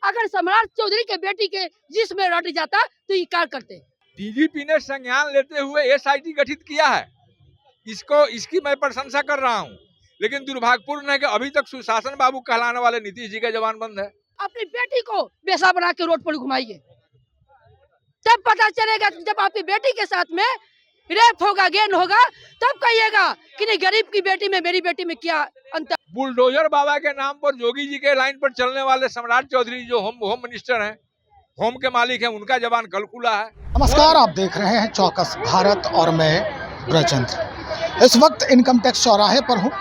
अगर सम्राट चौधरी के बेटी के जिसमें रट जाता तो ये क्या करते। डीजीपी ने संज्ञान लेते हुए एसआईटी गठित किया है, इसकी मैं प्रशंसा कर रहा हूँ, लेकिन दुर्भाग्यपूर्ण है कि अभी तक सुशासन बाबू कहलाने वाले नीतीश जी का जबान बंद है। अपनी बेटी को बेसा बना के रोड पर घुमाइए, तब पता चलेगा। जब आपकी बेटी के साथ में रेप होगा, गेन होगा, तब कहिएगा कि नहीं गरीब की बेटी में मेरी बेटी में क्या अंतर। बुलडोजर बाबा के नाम पर जोगी जी के लाइन पर चलने वाले सम्राट चौधरी जो होम मिनिस्टर हैं, होम के मालिक हैं, उनका जबान कल खुला है। नमस्कार, आप देख रहे हैं चौकस भारत और मैं ब्रजेंद्र। इस वक्त इनकम टैक्स चौराहे पर हूँ।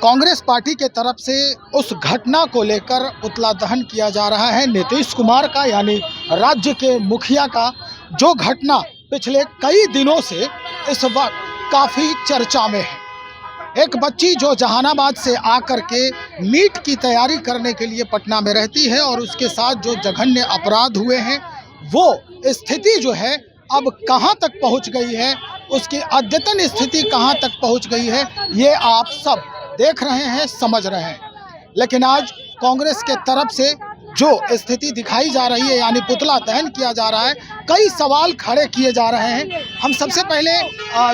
कांग्रेस पार्टी के तरफ से उस घटना को लेकर पुतला दहन किया जा रहा है नीतीश कुमार का, यानी राज्य के मुखिया का, जो घटना पिछले कई दिनों से इस वक्त काफ़ी चर्चा में है। एक बच्ची जो जहानाबाद से आकर के नीट की तैयारी करने के लिए पटना में रहती है और उसके साथ जो जघन्य अपराध हुए हैं, वो स्थिति जो है अब कहां तक पहुंच गई है, उसकी अद्यतन स्थिति कहां तक पहुंच गई है, ये आप सब देख रहे हैं, समझ रहे हैं। लेकिन आज कांग्रेस के तरफ से जो स्थिति दिखाई जा रही है, यानी पुतला दहन किया जा रहा है, कई सवाल खड़े किए जा रहे हैं। हम सबसे पहले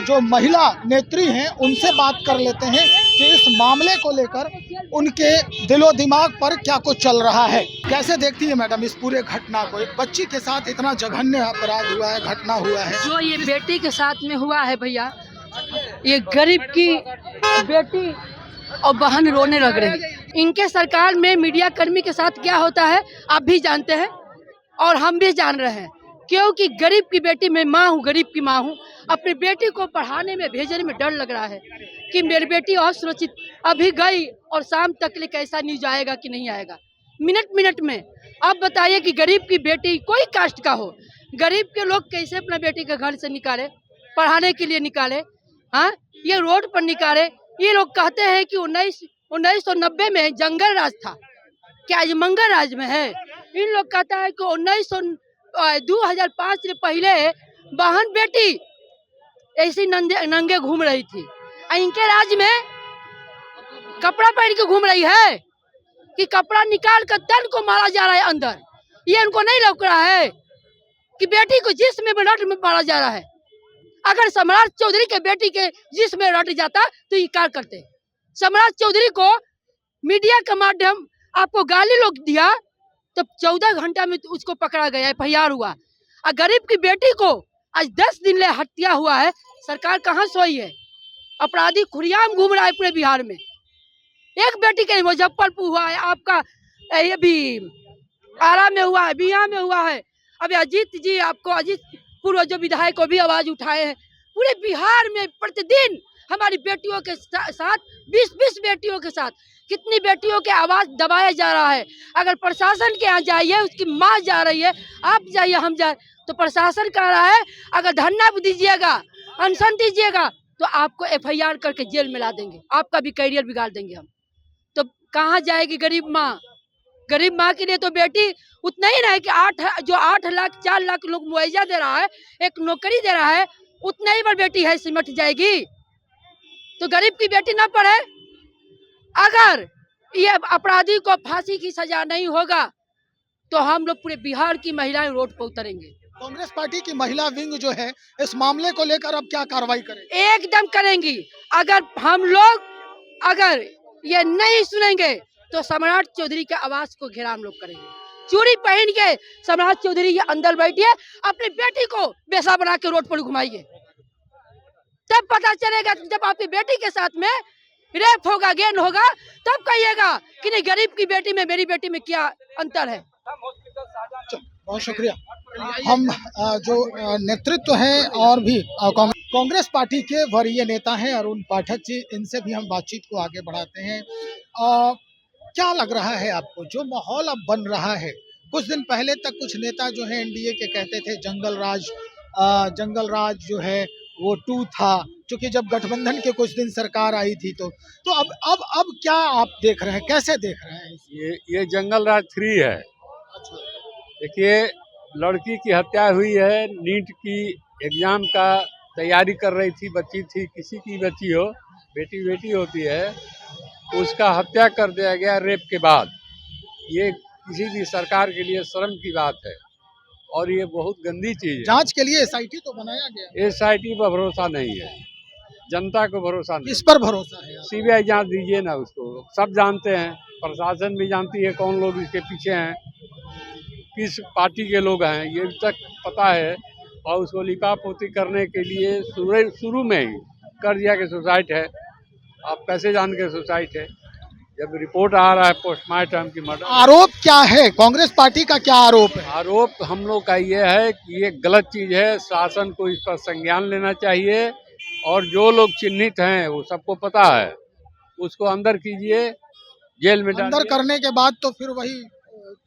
जो महिला नेत्री हैं उनसे बात कर लेते हैं कि इस मामले को लेकर उनके दिलो दिमाग पर क्या कुछ चल रहा है। कैसे देखती है मैडम इस पूरे घटना को? एक बच्ची के साथ इतना जघन्य अपराध हुआ है, घटना हुआ है जो ये बेटी के साथ में हुआ है भैया, ये गरीब की बेटी और बहन रोने लग रही है। इनके सरकार में मीडिया कर्मी के साथ क्या होता है आप भी जानते हैं और हम भी जान रहे हैं, क्योंकि गरीब की बेटी, मैं माँ हूँ, गरीब की माँ हूँ, अपनी बेटी को पढ़ाने में भेजने में डर लग रहा है कि मेरी बेटी और सुरक्षित अभी गई और शाम तक ले कैसा न्यूज आएगा कि नहीं आएगा, मिनट मिनट में। अब बताइए कि गरीब की बेटी कोई कास्ट का हो, गरीब के लोग कैसे अपना बेटी के घर से निकाले, पढ़ाने के लिए निकाले, हाँ ये रोड पर निकाले। ये लोग कहते हैं कि 1990 में जंगल राज था, क्या ये मंगल राज में है? इन लोग कहता है कि 2005 से पहले बहन बेटी ऐसी नंगे घूम रही थी, इनके राज में कपड़ा पहन के घूम रही है कि कपड़ा निकाल कर तन को मारा जा रहा है अंदर। ये इनको नहीं लग रहा है कि बेटी को जिसमें रट में मारा जा रहा है। अगर सम्राट चौधरी के बेटी के जिसमें रट जाता तो ये क्या करते। सम्राट चौधरी को मीडिया का माध्यम आपको गाली लोग दिया तो 14 घंटा में उसको पकड़ा गया, एफआईआर हुआ। और गरीब की बेटी को आज 10 दिन ले हत्या हुआ है, सरकार कहाँ सोई है? अपराधी खुरियाम घूम रहा है पूरे बिहार में। एक बेटी के मुजफ्फरपुर हुआ है, आपका ये भी आरा में हुआ है, बिहार में हुआ है। अभी अजीत जी, आपको अजीत पूर्व जो विधायक को भी आवाज उठाए हैं। पूरे बिहार में प्रतिदिन हमारी बेटियों के साथ 20-20 बेटियों के साथ कितनी बेटियों के आवाज दबाया जा रहा है। अगर प्रशासन के यहाँ जाइए, उसकी माँ जा रही है, आप जाइए, हम जाए, तो प्रशासन कह रहा है अगर धरना दीजिएगा, अनशन दीजिएगा तो आपको एफआईआर करके जेल में ला देंगे, आपका भी कैरियर बिगाड़ देंगे हम। तो कहाँ जाएगी गरीब माँ? गरीब माँ के लिए तो बेटी उतना ही ना कि 8 लाख 4 लाख लोग मुआवजा दे रहा है, एक नौकरी दे रहा है, उतना ही पर बेटी है सिमट जाएगी। तो गरीब की बेटी ना पढ़े। अगर ये अपराधी को फांसी की सजा नहीं होगा तो हम लोग पूरे बिहार की महिलाएं रोड पर उतरेंगे। कांग्रेस पार्टी की महिला विंग जो है इस मामले को लेकर अब क्या कार्रवाई करेगी? एकदम करेंगी। अगर हम लोग अगर ये नहीं सुनेंगे तो सम्राट चौधरी के आवाज को घेराव हम लोग करेंगे। चूड़ी पहन के सम्राट चौधरी के अंदर बैठिए, अपनी बेटी को बेसा बना के रोड पर घुमाइए, तब पता चलेगा। जब आपकी बेटी के साथ में रेप होगा, गेन होगा, तब कहिएगा कि नहीं गरीब की बेटी में मेरी बेटी में क्या अंतर है। बहुत शुक्रिया। हम जो नेतृत्व है और भी कांग्रेस पार्टी के वरीय नेता हैं अरुण पाठक जी, इनसे भी हम बातचीत को आगे बढ़ाते हैं। क्या लग रहा है आपको जो माहौल अब बन रहा है? कुछ दिन पहले तक कुछ नेता जो है एनडीए के कहते थे जंगल राज जो है वो 2 था, क्योंकि जब गठबंधन के कुछ दिन सरकार आई थी तो अब क्या आप देख रहे हैं, कैसे देख रहे हैं? ये जंगल राज 3 है। देखिए, लड़की की हत्या हुई है, नीट की एग्जाम का तैयारी कर रही थी, बच्ची थी, किसी की बच्ची हो, बेटी होती है, उसका हत्या कर दिया गया रेप के बाद। ये किसी भी सरकार के लिए शर्म की बात है और ये बहुत गंदी चीज है। जांच के लिए एसआईटी तो बनाया गया, एसआईटी पर भरोसा नहीं है, जनता को भरोसा नहीं। किस पर भरोसा है? सीबीआई जांच दीजिए ना उसको, सब जानते हैं, प्रशासन भी जानती है कौन लोग इसके पीछे हैं, किस पार्टी के लोग हैं, ये तक पता है। और उसको लिपापोती करने के लिए शुरू में ही कर दिया कि सुसाइड है। आप कैसे जान के सुसाइड है जब रिपोर्ट आ रहा है पोस्टमार्टम की मर्डर। आरोप क्या है? कांग्रेस पार्टी का क्या आरोप है? आरोप हम लोग का ये है कि ये गलत चीज है, शासन को इस पर संज्ञान लेना चाहिए और जो लोग चिन्हित हैं वो सबको पता है, उसको अंदर कीजिए, जेल में अंदर डालिए। करने के बाद तो फिर वही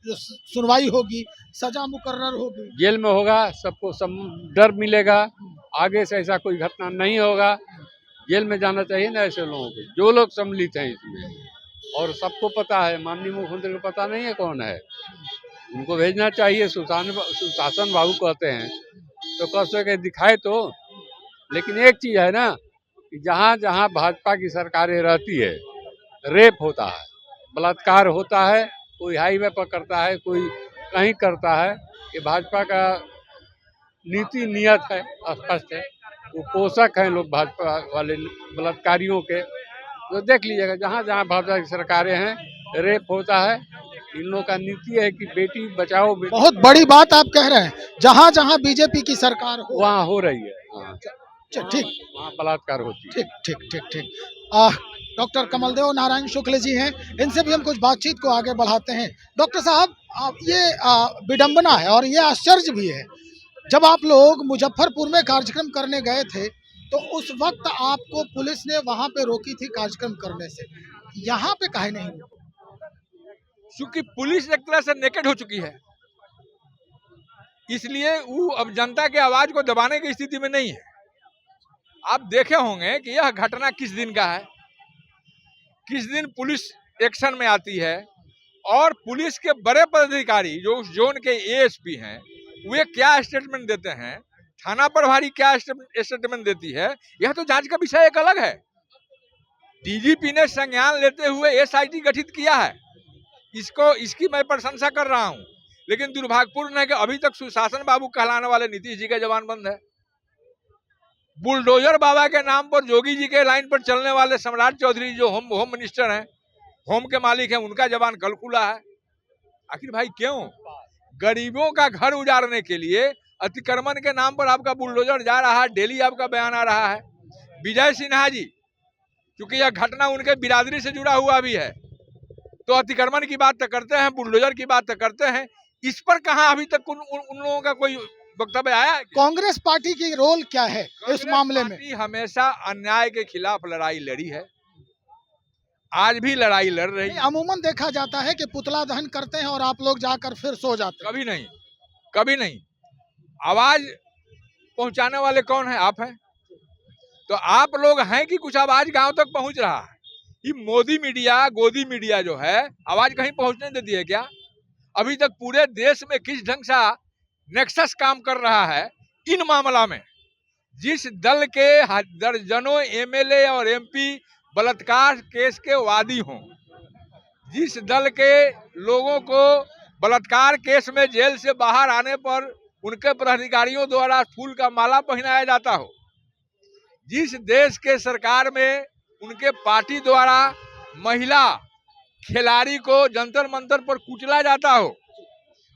जो सुनवाई होगी, सजा मुकर्रर होगी, जेल में होगा, सबको डर मिलेगा, आगे से ऐसा कोई घटना नहीं होगा। जेल में जाना चाहिए ना ऐसे लोगों को, जो लोग सम्मिलित हैं इसमें। और सबको पता है, माननीय मुख्यमंत्री को पता नहीं है कौन है, उनको भेजना चाहिए। सुशासन बाबू कहते हैं तो कह सके दिखाए तो। लेकिन एक चीज है ना कि जहाँ जहाँ भाजपा की सरकारें रहती है, रेप होता है, बलात्कार होता है, कोई हाईवे पर करता है, कोई कहीं करता है। ये भाजपा का नीति नियत है, स्पष्ट है। वो पोषक हैं लोग भाजपा वाले बलात्कारियों के। तो देख लीजिएगा जहाँ जहाँ भाजपा की सरकारें हैं, रेप होता है। इन लोगों का नीति है कि बेटी बचाओ, बेटी बहुत बड़ी बात आप कह रहे हैं। जहाँ जहाँ बीजेपी की सरकार हो वहाँ हो रही है। हाँ, ठीक, वहाँ बलात्कार होती है। ठीक ठीक ठीक ठीक। डॉक्टर कमलदेव नारायण शुक्ल जी हैं, इनसे भी हम कुछ बातचीत को आगे बढ़ाते हैं। डॉक्टर साहब, ये विडंबना है और ये आश्चर्य भी है, जब आप लोग मुजफ्फरपुर में कार्यक्रम करने गए थे तो उस वक्त आपको पुलिस ने वहां पे रोकी थी कार्यक्रम करने से, यहाँ पे काहे नहीं? क्योंकि पुलिस एक तरह से नेकेड हो चुकी है, इसलिए वो अब जनता के आवाज को दबाने की स्थिति में नहीं है। आप देखे होंगे कि यह घटना किस दिन का है, किस दिन पुलिस एक्शन में आती है और पुलिस के बड़े पदाधिकारी जो उस जोन के एएसपी हैं वे क्या स्टेटमेंट देते हैं, थाना प्रभारी क्या स्टेटमेंट देती है, यह तो जांच का विषय एक अलग है। डीजीपी ने संज्ञान लेते हुए एसआईटी गठित किया है, इसकी मैं प्रशंसा कर रहा हूं। लेकिन दुर्भाग्यपूर्ण है कि अभी तक सुशासन बाबू कहलाने वाले नीतीश जी का जबान बंद है। बुलडोजर बाबा के नाम पर जोगी जी के लाइन पर चलने वाले सम्राट चौधरी जो होम मिनिस्टर हैं, होम के मालिक हैं, उनका जबान कल खुला है। आखिर भाई क्यों? गरीबों का घर उजाड़ने के लिए अतिक्रमण के नाम पर आपका बुलडोजर जा रहा है, डेली आपका बयान आ रहा है। विजय सिन्हा जी, क्योंकि यह घटना उनके बिरादरी से जुड़ा हुआ भी है, तो अतिक्रमण की बात तो करते हैं, बुलडोजर की बात तो करते हैं। इस पर कहां अभी तक उन लोगों का कोई वक्तव्य आया? कांग्रेस पार्टी की रोल क्या है इस मामले में? हमेशा अन्याय के खिलाफ लड़ाई लड़ी है, आज भी लड़ाई लड़ रही है। अमूमन देखा जाता है कि पुतला दहन करते हैं और आप लोग जाकर फिर सो जाते हैं। कभी नहीं, कभी नहीं। आवाज पहुंचाने वाले कौन है? आप हैं। तो आप लोग हैं कि कुछ आवाज गांव तक पहुंच रहा है? ये मोदी मीडिया, गोदी मीडिया जो है, आवाज कहीं पहुंचने देती है क्या? अभी तक पूरे देश में किस ढंग से नेक्सस काम कर रहा है इन मामला में? जिस दल के दर्जनों एमएलए और एमपी बलात्कार केस के वादी हों, जिस दल के लोगों को बलात्कार केस में जेल से बाहर आने पर उनके पदाधिकारियों द्वारा फूल का माला पहनाया जाता हो, जिस देश के सरकार में उनके पार्टी द्वारा महिला खिलाड़ी को जंतर मंतर पर कुचला जाता हो,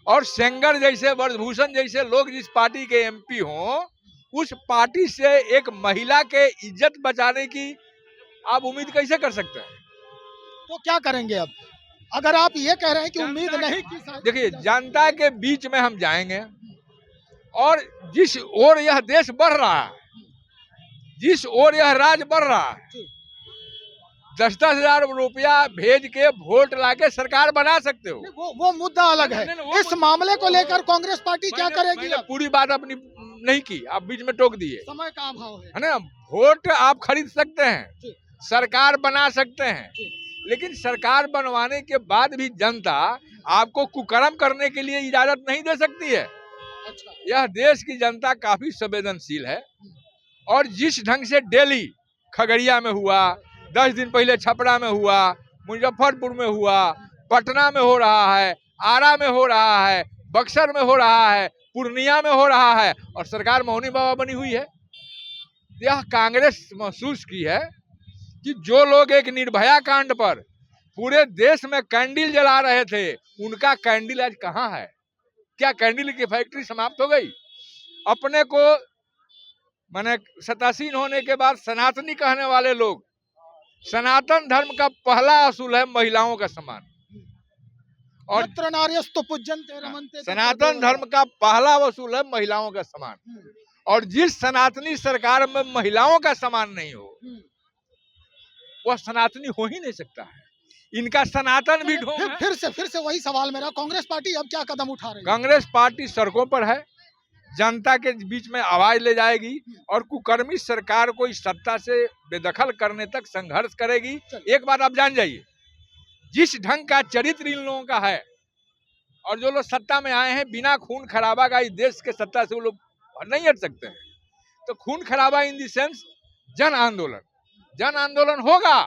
और सेंगर जैसे, ब्रजभूषण जैसे लोग जिस पार्टी के एमपी हों, उस पार्टी से एक महिला के इज्जत बचाने की आप उम्मीद कैसे कर सकते हैं? तो क्या करेंगे अब, अगर आप ये कह रहे हैं कि उम्मीद नहीं की? देखिए, जनता के बीच में हम जाएंगे और जिस ओर यह देश बढ़ रहा है, जिस ओर यह राज्य बढ़ रहा है, 10-10 हजार रुपया भेज के वोट लाके सरकार बना सकते हो। वो मुद्दा अलग है। इस मामले को लेकर कांग्रेस पार्टी क्या करेगी? मैंने पूरी बात अपनी नहीं की, आप बीच में टोक दिए। समय का अभाव है ना? वोट आप खरीद सकते हैं, सरकार बना सकते हैं, लेकिन सरकार बनवाने के बाद भी जनता आपको कुकर्म करने के लिए इजाजत नहीं दे सकती है। यह देश की जनता काफी संवेदनशील है, और जिस ढंग से डेली खगड़िया में हुआ, 10 दिन पहले छपरा में हुआ, मुजफ्फरपुर में हुआ, पटना में हो रहा है, आरा में हो रहा है, बक्सर में हो रहा है, पूर्णिया में हो रहा है और सरकार मौनी बाबा बनी हुई है। यह कांग्रेस महसूस की है कि जो लोग एक निर्भया कांड पर पूरे देश में कैंडल जला रहे थे, उनका कैंडल आज कहाँ है? क्या कैंडल की फैक्ट्री समाप्त हो गई? अपने को माने सतासीन होने के बाद सनातनी कहने वाले लोग, सनातन धर्म का पहला असूल है महिलाओं का सम्मान, और यत्र नार्यस्तु पूज्यन्ते रमन्ते सनातन धर्म का पहला असूल है महिलाओं का सम्मान। और जिस सनातनी सरकार में महिलाओं का सम्मान नहीं हो, वह सनातनी हो ही नहीं सकता है। इनका सनातन भी ढोंग है। फिर से वही सवाल मेरा, कांग्रेस पार्टी अब क्या कदम उठा रही है? कांग्रेस पार्टी सड़कों पर है, जनता के बीच में आवाज ले जाएगी और कुकर्मी सरकार को इस सत्ता से बेदखल करने तक संघर्ष करेगी। एक बात आप जान जाइए, जिस ढंग का चरित्र इन लोगों का है और जो लोग सत्ता में आए हैं, बिना खून खराबा का इस देश के सत्ता से वो लोग नहीं हट सकते हैं। तो खून खराबा इन द सेंस जन आंदोलन होगा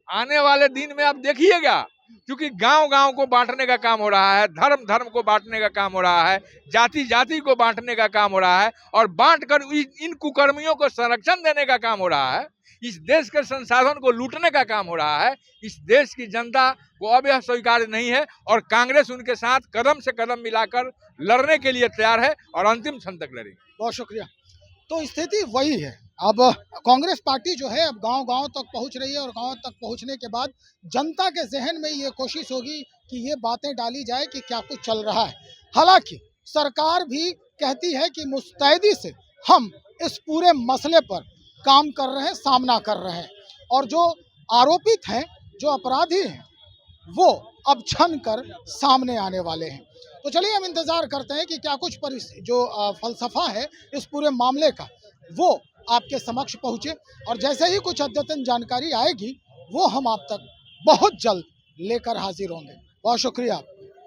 आने वाले दिन में, आप देखिएगा। क्योंकि गांव गांव को बांटने का काम हो रहा है, धर्म धर्म को बांटने का काम हो रहा है, जाति जाति को बांटने का काम हो रहा है और बांटकर इन कुकर्मियों को संरक्षण देने का काम हो रहा है। इस देश के संसाधन को लूटने का काम हो रहा है। इस देश की जनता को अब यह स्वीकार नहीं है और कांग्रेस उनके साथ कदम से कदम मिलाकर लड़ने के लिए तैयार है और अंतिम क्षण तक लड़ेगी। बहुत शुक्रिया। तो स्थिति वही है, अब कांग्रेस पार्टी जो है अब गांव-गांव तक पहुंच रही है और गांव तक पहुंचने के बाद जनता के जहन में ये कोशिश होगी कि ये बातें डाली जाए कि क्या कुछ चल रहा है। हालांकि सरकार भी कहती है कि मुस्तैदी से हम इस पूरे मसले पर काम कर रहे हैं, सामना कर रहे हैं और जो आरोपित हैं, जो अपराधी हैं, वो अब छन कर सामने आने वाले हैं। तो चलिए हम इंतजार करते हैं कि क्या कुछ जो फलसफा है इस पूरे मामले का वो आपके समक्ष पहुंचे और जैसे ही कुछ अद्यतन जानकारी आएगी वो हम आप तक बहुत जल्द लेकर हाजिर होंगे। बहुत शुक्रिया।